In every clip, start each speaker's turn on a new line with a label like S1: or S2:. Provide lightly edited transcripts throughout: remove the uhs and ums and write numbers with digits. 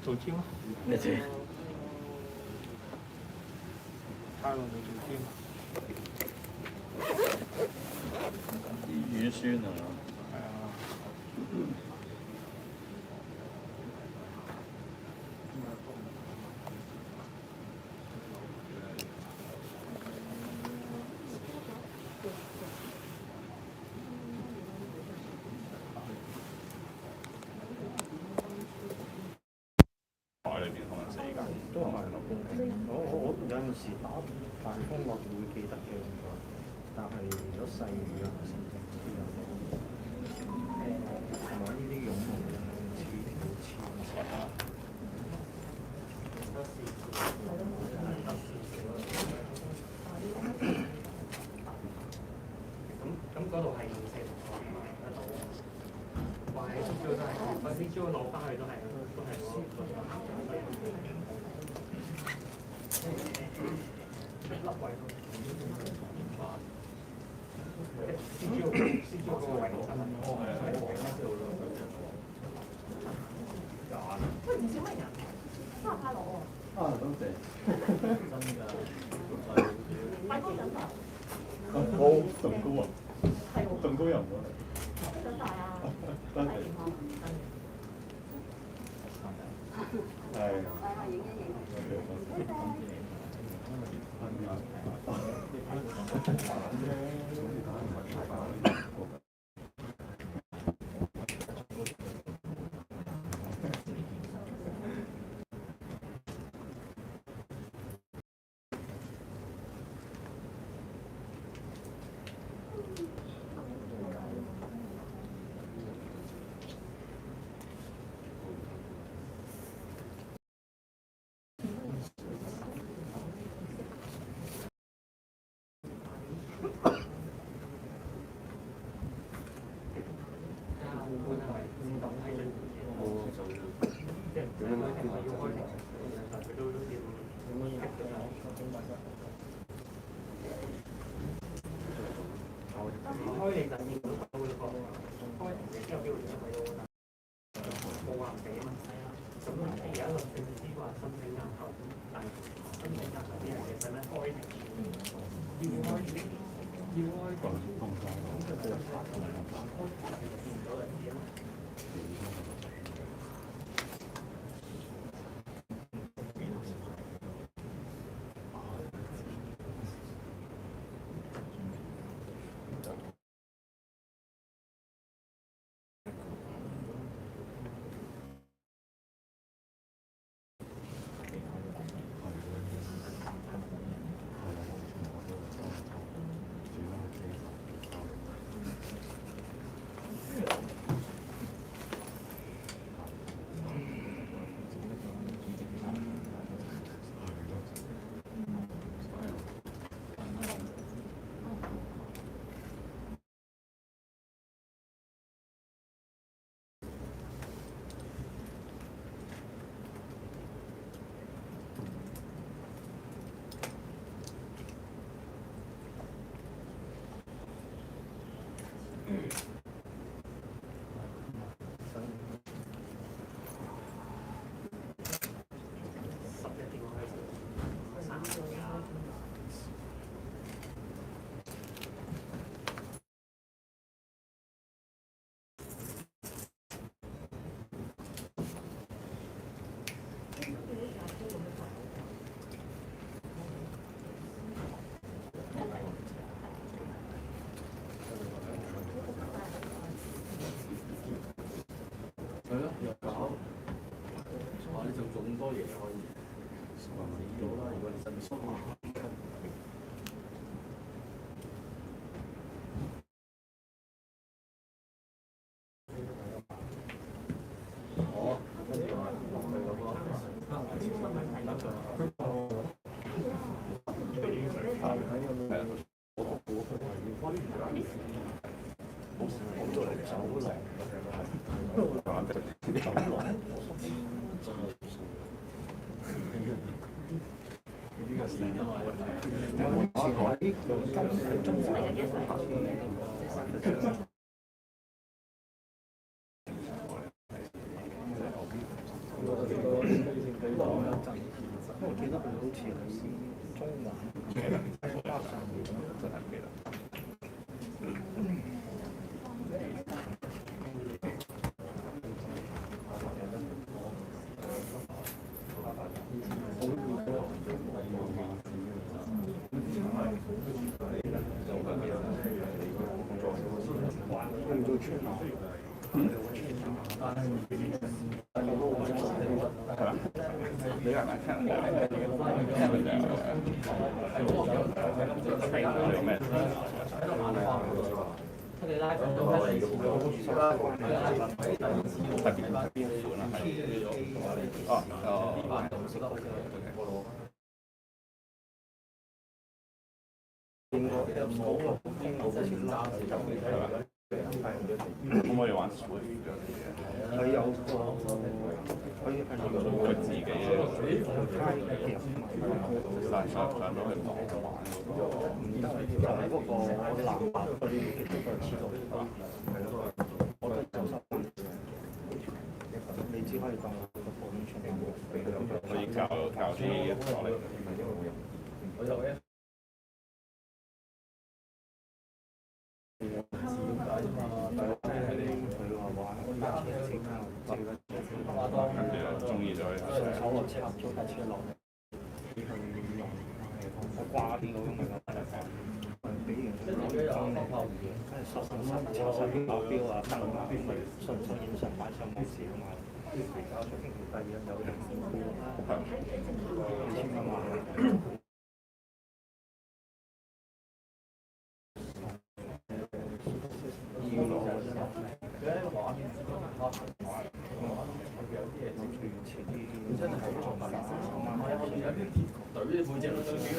S1: 做尖咯。
S2: 咩啫？
S1: 差佬未做尖。
S2: 啲乳酸啊！
S1: 係啊。
S3: 都係咯，我有陣時打大風落會記得嘅，但係如果細雨啊，甚至啲有同埋呢啲絨毛咧，
S4: 咁嗰度係用4同6買得到，話係主要都係嗰啲主要攞翻去都係攞。粒位咯，先做個位置。
S5: 喂，唔少乜人？生日快樂喎！
S2: 啊，多謝。真㗎。
S5: 快高長大。
S2: 好，仲高啊！
S5: 係喎。
S2: 仲高人喎。
S5: 長大啊！
S2: 多謝。係。
S5: 影一影。開你就見到佢會講開庭嘅之後機會就係冇話唔俾啊嘛，係啊。咁而家律政司話申請押後，但係申請押後啲人其實咧開庭要開庭，咁就係法庭開庭就見唔到律師啊嘛。
S2: 係咯，又搞，哇！你就做咁多嘢可以，死咗啦！如果你真係
S3: 我記得佢好似喺中環巴上面真係唔記得。
S1: 你係咪聽我？
S5: 佢哋拉長都係特別款啊，
S1: 可唔可以玩 Swift 嗰啲嘢？
S3: 佢有個
S1: 佢自己嘅上到去網玩
S3: 唔得，就喺嗰個藍白嗰啲其實都係黐到係咯，我覺得就10你只可以當個保險出嚟，
S1: 可以教啲落嚟。跟住又中意咗
S3: 手落車租架車落嚟，去用我掛電腦咁樣俾完佢跟住查實啲目標啊，燈啊，信唔信現實擺上網試啊嘛，搞出第二日有人2000蚊嘛。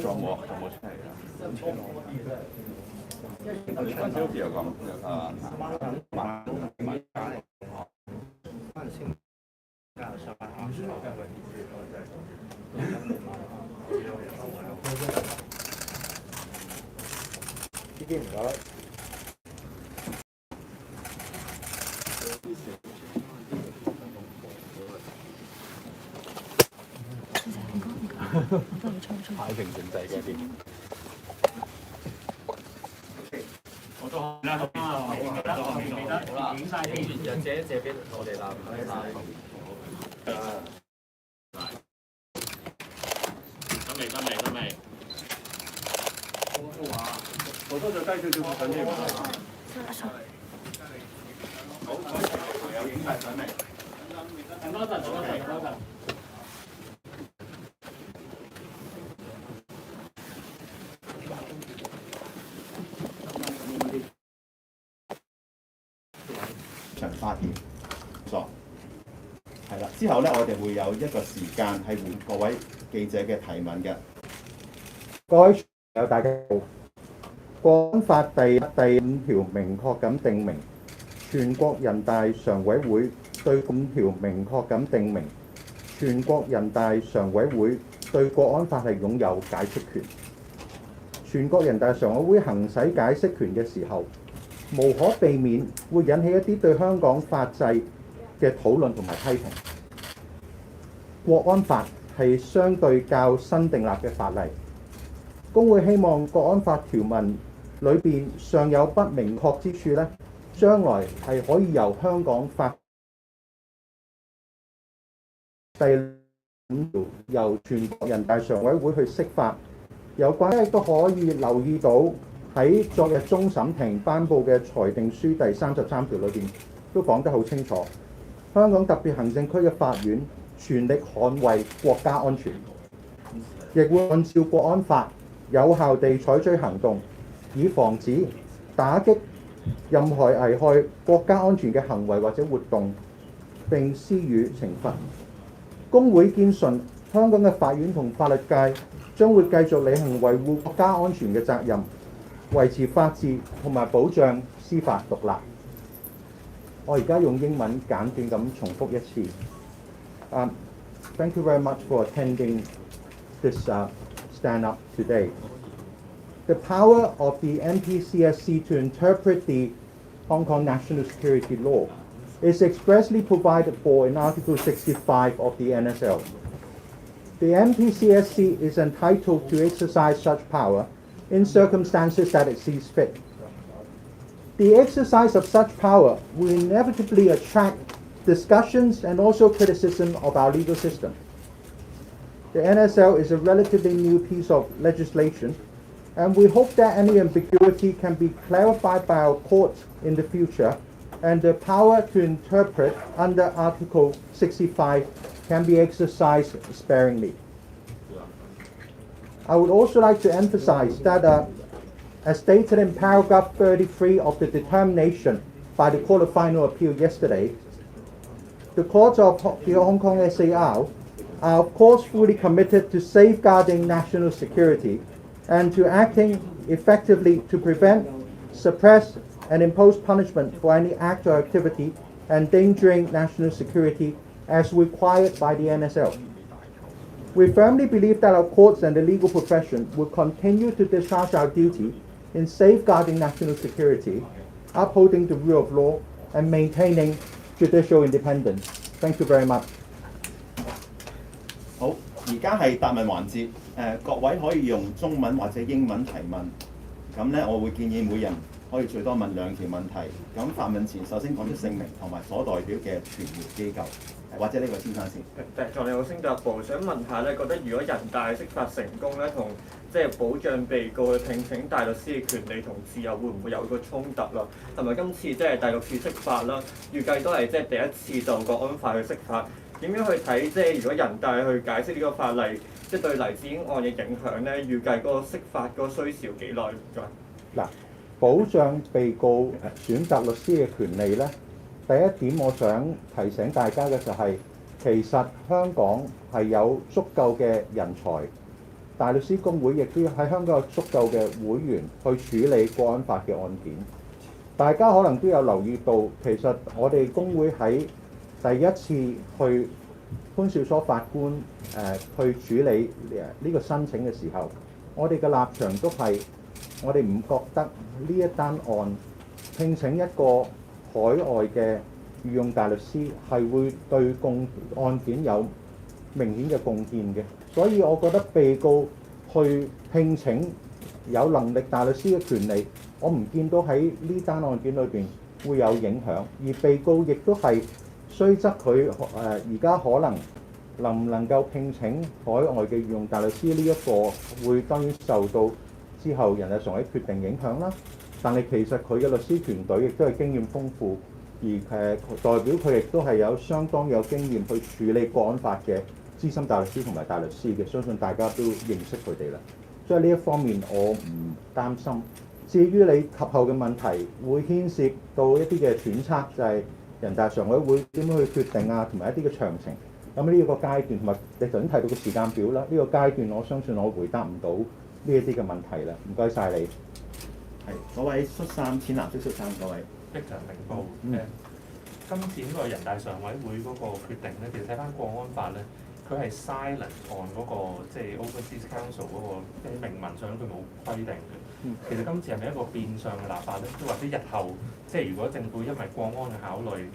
S1: 仲冇出嚟㗎？嗰陣時好似有講
S3: 呢啲唔該。
S1: 太平盛世嘅啲。
S5: 我都好啦，好啦，影晒啲，又借俾我哋啦，唔該晒。得未？
S1: 我都就低少少上啲。好，朋友影晒相未？
S5: 等多陣。
S6: 發言錯係啦，之後咧我哋會有一個時間係回各位記者嘅提問嘅。各位有大家好，《國安法》第5條明確咁定明，全國人大常委會對5條明確咁定明，全國人大常委會對《國安法》係擁有解釋權。全國人大常委會行使解釋權嘅時候，無可避免會引起一啲對香港法制嘅討論同埋批評。國安法係相對較新訂立嘅法例，公會希望國安法條文裏邊尚有不明確之處咧，將來係可以由香港法第5條由全國人大常委會去釋法。有關亦都可以留意到。喺昨日終審庭頒布嘅裁定書第33條裏邊都講得好清楚，香港特別行政區嘅法院全力捍衛國家安全，亦會按照國安法有效地採取行動，以防止打擊任何危害國家安全嘅行為或者活動，並施予懲罰。公會堅信香港嘅法院同法律界將會繼續履行維護國家安全嘅責任，維持法治同埋保障司法獨立。我而家用英文簡短咁重複一次。Thank you very much for attending this stand-up today. The power of the NPCSC to interpret the Hong Kong national security law is expressly provided for in Article 65 of the NSL. The MPCSC is entitled to exercise such power in circumstances that it sees fit. The exercise of such power will inevitably attract discussions and also criticism of our legal system. The NSL is a relatively new piece of legislation, and we hope that any ambiguity can be clarified by our courts in the future, and the power to interpret under Article 65 can be exercised sparingly. I would also like to emphasize that, as stated in paragraph 33 of the determination by the Court of Final Appeal yesterday, the courts of the Hong Kong SAR are of course fully committed to safeguarding national security and to acting effectively to prevent, suppress, and impose punishment for any act or activity endangering national security as required by the NSL. We firmly believe that our courts and the legal profession will continue to discharge our duty in safeguarding national security, upholding the rule of law, and maintaining judicial independence. Thank you very much.
S7: 好，而家係答問環節，各位可以用中文或者英文提問。咁咧，我會建議每人可以最多問2條問題。咁發問前，首先講出姓名同埋所代表嘅傳媒機構，或者呢位先生先。
S8: 在你好，新加坡想問下咧，覺得如果人大釋法成功咧，同即係保障被告去聘請大律師嘅權利同自由，會唔會有個衝突啦？同埋今次即係第6次釋法啦，預計都係即係第一次就國安法去釋法。點樣去睇即係如果人大去解釋呢個法例，即係對黎智英案嘅影響咧？預計嗰個釋法嗰個需時幾耐？
S6: 嗱，保障被告選擇律師嘅權利咧，第一點我想提醒大家嘅就係、其實香港係有足夠嘅人才，大律師公會亦都喺香港有足夠嘅會員去處理國安法嘅案件。大家可能都有留意到，其實我哋公會喺第一次去潘兆初法官去處理呢個申請嘅時候，我哋嘅立場都係我哋唔覺得呢一單案聘請一個海外嘅御用大律師係會對案件有明顯嘅貢獻嘅，所以我覺得被告去聘請有能力大律師嘅權利，我唔見到喺呢單案件裏邊會有影響，而被告亦都係雖則佢而家可能唔能夠聘請海外嘅御用大律師呢一個會當然受到之後人大常委決定影響啦，但係其實佢嘅律師團隊亦都係經驗豐富，而代表佢亦都係有相當有經驗去處理國安法嘅資深大律師同埋大律師嘅，相信大家都認識佢哋啦。所以呢一方面我唔擔心。至於你及後嘅問題，會牽涉到一啲嘅揣測，就係人大常委會點樣去決定啊，同埋一啲嘅詳情。咁呢個階段同埋你頭先提到嘅時間表啦，呢個階段我相信我回答唔到呢一啲嘅問題啦。唔該晒你。
S7: 係嗰位恤衫淺藍色恤衫嗰位。
S4: 的長明報今次呢個人大常委會嗰個決定咧，其實睇翻國安法咧，佢係 silent on 嗰個即係 Overseas Council 嗰個即係明文上佢冇規定嘅。其實今次係咪一個變相嘅立法咧？或者日後即係如果政府因為國安嘅考慮，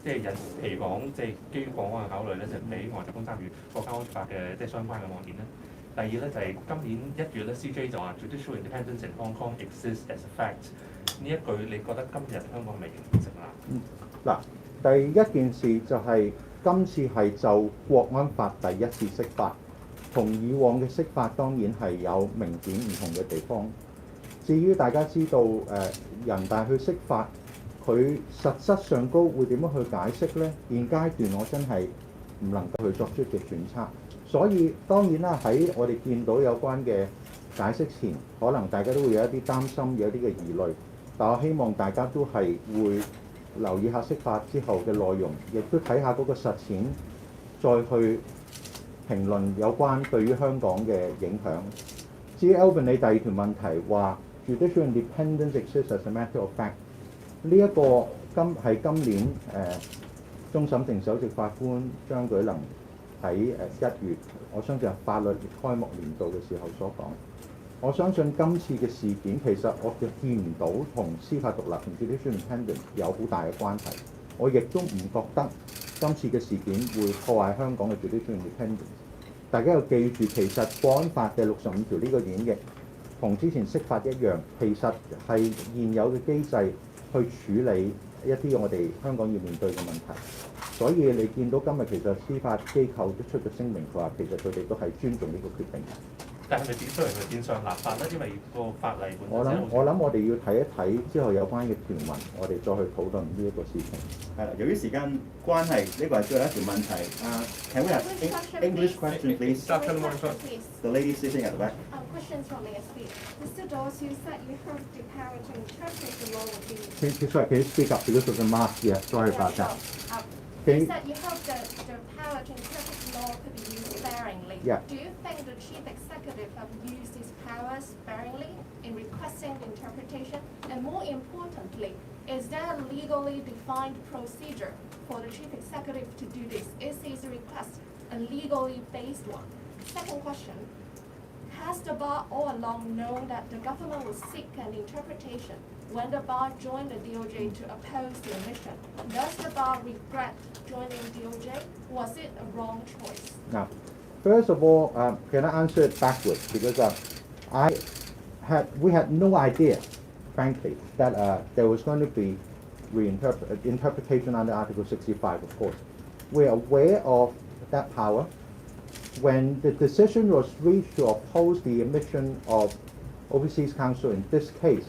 S4: 即係譬如講即係基於國安嘅考慮咧，就俾外籍工參與國家安法嘅即係相關嘅案件咧。第二咧就係今年1月咧 ，CJ 就話 Judicial Independence in Hong Kong exists as a fact。呢一句你覺得今日香港係咪仍然成立？
S6: 嗱，第一件事就係、今次係就國安法第一次釋法，同以往嘅釋法當然係有明顯唔同嘅地方。至於大家知道人大去釋法，佢實質上高會點樣去解釋呢？現階段我真係唔能夠去作出嘅揣測。所以當然啦，喺我哋見到有關嘅解釋前，可能大家都會有一啲擔心，有一啲嘅疑慮。但我希望大家都係會留意下釋法之後嘅內容，亦都睇下嗰個實踐，再去評論有關對於香港嘅影響。至於 Alvin 你第二條問題話 Judicial Independence exists as a matter of fact， 呢一個今年終審庭首席法官張舉能喺1月，我相信係法律開幕年度嘅時候所講。我相信今次嘅事件其實我見唔到同司法獨立同 judicial independence 有好大嘅關係。我亦都唔覺得今次嘅事件會破壞香港嘅 judicial independence。大家要記住，其實《國安法》嘅65條呢個演繹同之前釋法一樣，其實係現有嘅機制去處理一啲我哋香港要面對嘅問題。所以你見到今日其實司法機構都出咗聲明，佢話其實佢哋都係尊重呢個決定。
S4: 但係咪變相係變相立法咧？因為個法例本身
S6: 我諗我哋要睇一睇之後有關嘅條文，我哋再去討論呢一個事情。
S7: 係啦，由於時間關係，呢個係最後一條問題。Can we have English question, please? The lady sitting at the back.
S9: Questions from ASB. Mr. Dawes, you said you have the power to interpret the law would be...
S6: Sorry, can you speak up because of the mask? Yeah, sorry about that.
S9: You said you hope the power to interpret the law could be used sparingly.
S6: Yeah.
S9: Do you think the Chief Executive have used his powers sparingly in requesting interpretation? And more importantly, is there a legally defined procedure for the Chief Executive to do this? Is his request a legally based one? Second question, has the bar all along known that the government will seek an interpretation when the bar joined the DOJ to oppose the omission? Does the bar regret joining DOJ? Was it a wrong choice?
S6: Now, first of all, can I answer it backwards? Because we had no idea, frankly, that there was going to be interpretation under Article 65, of course. We're aware of that power. When the decision was reached to oppose the admission of overseas counsel in this case,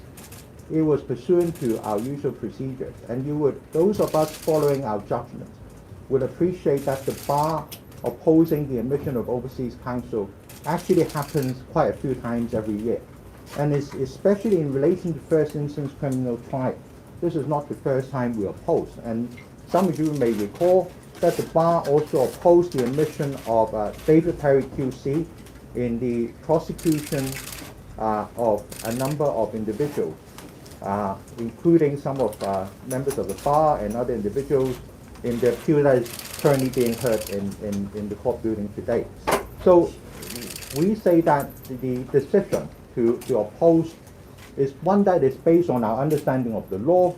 S6: it was pursuant to our usual procedures. And those of us following our judgments would appreciate that the bar opposing the admission of overseas counsel actually happens quite a few times every year. And it's especially in relation to first instance criminal trial. This is not the first time we oppose. And some of you may recall that the bar also opposed the admission of David Perry QC in the prosecution of a number of individuals, including some of members of the bar and other individuals in the appeal that is currently being heard in the court building today. So we say that the decision to oppose is one that is based on our understanding of the law.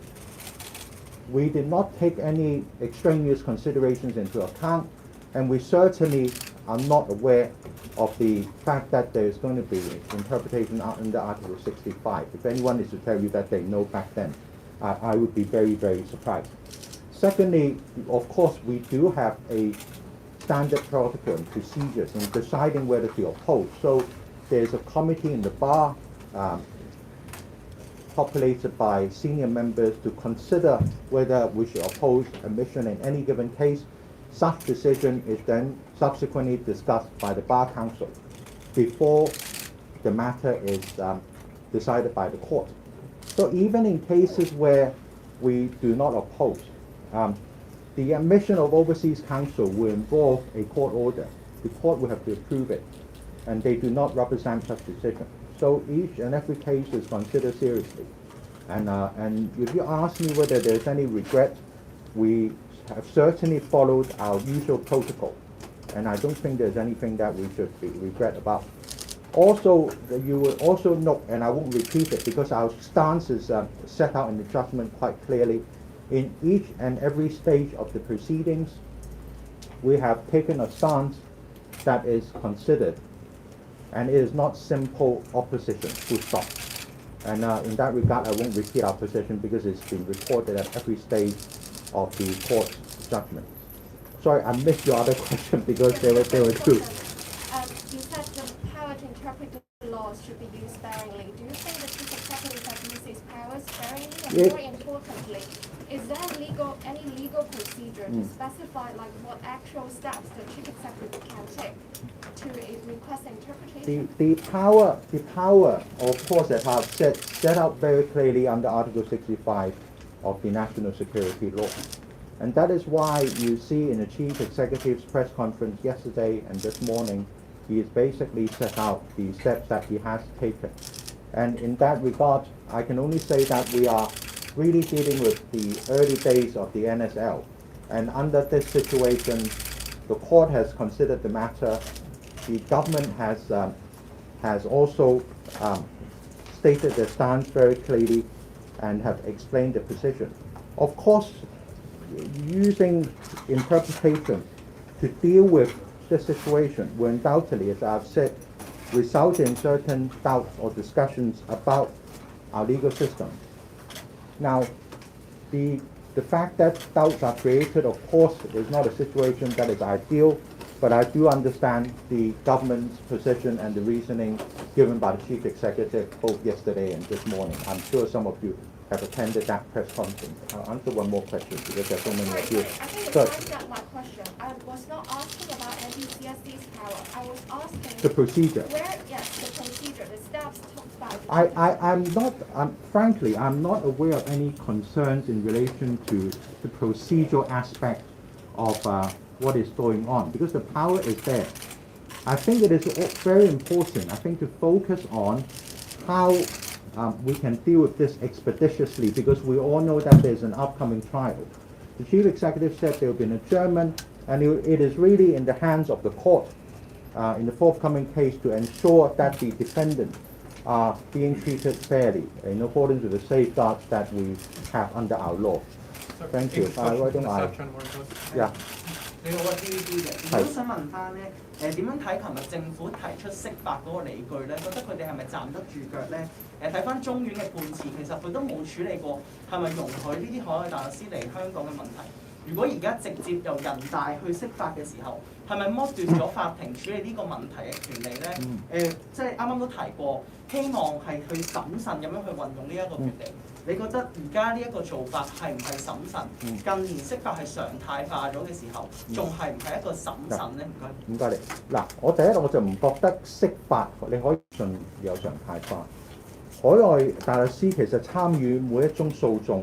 S6: We did not take any extraneous considerations into account, and we certainly are not aware of the fact that there is going to be interpretation under Article 65. If anyone is to tell you that they know back then, I would be very, very surprised. Secondly, of course, we do have a standard protocol and procedures in deciding whether to oppose. So there's a committee in the bar populated by senior members to consider whether we should oppose admission in any given case. Such decision is then subsequently discussed by the Bar Council before the matter is decided by the court. So even in cases where we do not oppose, the admission of overseas counsel will involve a court order. The court will have to approve it, and they do not represent such decision. So each and every case is considered seriously. And if you ask me whether there's any regret, we have certainly followed our usual protocol. And I don't think there's anything that we should regret about. Also, you will also note, and I won't repeat it because our stance is set out in the judgment quite clearly. In each and every stage of the proceedings, we have taken a stance that is considered, and it is not simple opposition, full stop. And in that regard, I won't repeat our position because it's been recorded at every stage of the court's judgment. Sorry, I missed your other question because there were two.
S9: You said the power to interpret the laws should be used sparingly. Do you think the Chief Executive has used his powers sparingly? And more importantly, is there any legal procedure to specify like what actual steps the Chief Executive can take to request interpretation?
S6: The power, of course, that have set out very clearly under Article 65 of the National Security Law. And that is why you see in the Chief Executive's press conference yesterday and this morning, he has basically set out the steps that he has taken. And in that regard, I can only say that we are really dealing with the early days of the NSL. And under this situation, the court has considered the matter. The government has has also stated their stance very clearly and have explained the position. Of course, using interpretation to deal with the situation will undoubtedly, as I've said, result in certain doubts or discussions about our legal system. Now, the fact that doubts are created, of course, is not a situation that is ideal, but I do understand the government's position and the reasoning given by the Chief Executive both yesterday and this morning. I'm sure some of you have attended that press conference. I'll answer one more question because there are so many of you.
S9: I think you timed out my question. I was not asking about NPCSC's power. I was asking
S6: The procedure.
S9: where, yes, the procedure, the steps took by the
S6: frankly, I'm not aware of any concerns in relation to the procedural aspect of what is going on, because the power is there. I think it is very important, I think, to focus on how we can deal with this expeditiously, because we all know that there's an upcoming trial. The Chief Executive said there will be an adjournment, and it is really in the hands of the court in the forthcoming case to ensure that the defendants are being treated fairly in accordance with the safeguards that we have under our law. Thank you. Why don't I? Yeah.
S10: 你好啊 TVB 嘅，我都想問翻咧，點樣睇琴日政府提出釋法嗰個理據咧？覺得佢哋係咪站得住腳咧？睇翻中院嘅判詞，其實佢都冇處理過係咪容許呢啲海外大律師嚟香港嘅問題。如果而家直接由人大去釋法嘅時候，係咪剝奪咗法庭處理呢個問題嘅權利咧？即係啱啱都提過，希望係去審慎咁樣去運用呢一個權利。你覺得而家呢一個做法係唔係審慎？近年釋法係常態化咗嘅時候，仲係唔係一個審慎咧？唔該。
S6: 唔該你。嗱，我第一我就唔覺得釋法你可以信有常態化。海外大律師其實參與每一宗訴訟，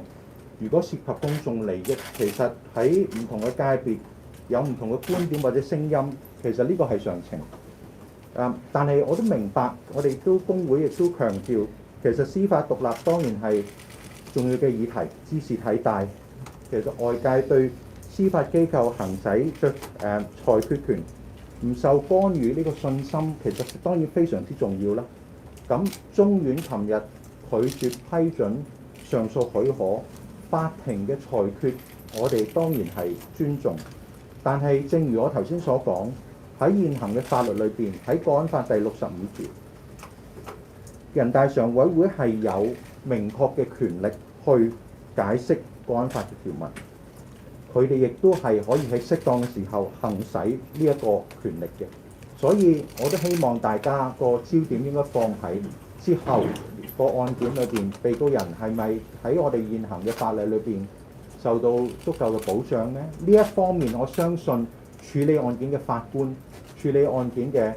S6: 如果涉及公眾利益，其實喺唔同嘅界別有唔同嘅觀點或者聲音，其實呢個係常情。但係我都明白，我哋都公會亦都強調，其實司法獨立當然係重要嘅議題，茲事體大。其實外界對司法機構行使裁決權唔受干預呢個信心，其實當然非常之重要啦。咁中院琴日拒絕批准上訴許可，法庭嘅裁決我哋當然係尊重。但係正如我頭先所講，喺現行嘅法律裏邊，喺《國安法》第65條，人大常委會係有明確嘅權力去解釋《國安法》嘅條文，佢哋亦都係可以喺適當嘅時候行使呢一個權力嘅。所以我都希望大家個焦點應該放喺之後個案件裏邊，被告人係咪喺我哋現行嘅法例裏邊受到足夠嘅保障呢？呢一方面，我相信處理案件嘅法官、處理案件嘅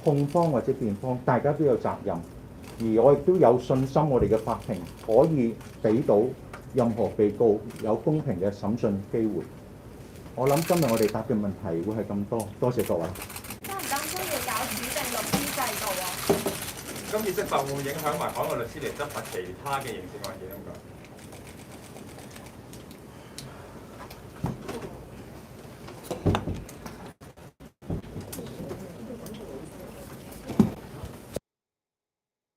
S6: 控方或者辯方，大家都有責任。而我亦都有信心，我哋嘅法庭可以俾到任何被告有公平嘅審訊機會。我諗今日我哋答嘅問題會係咁多，多謝各位。
S9: 擔唔擔心要搞指定律師制度啊？
S1: 今次釋法會唔會影響埋海外律師嚟執法其他嘅刑事案件咁講？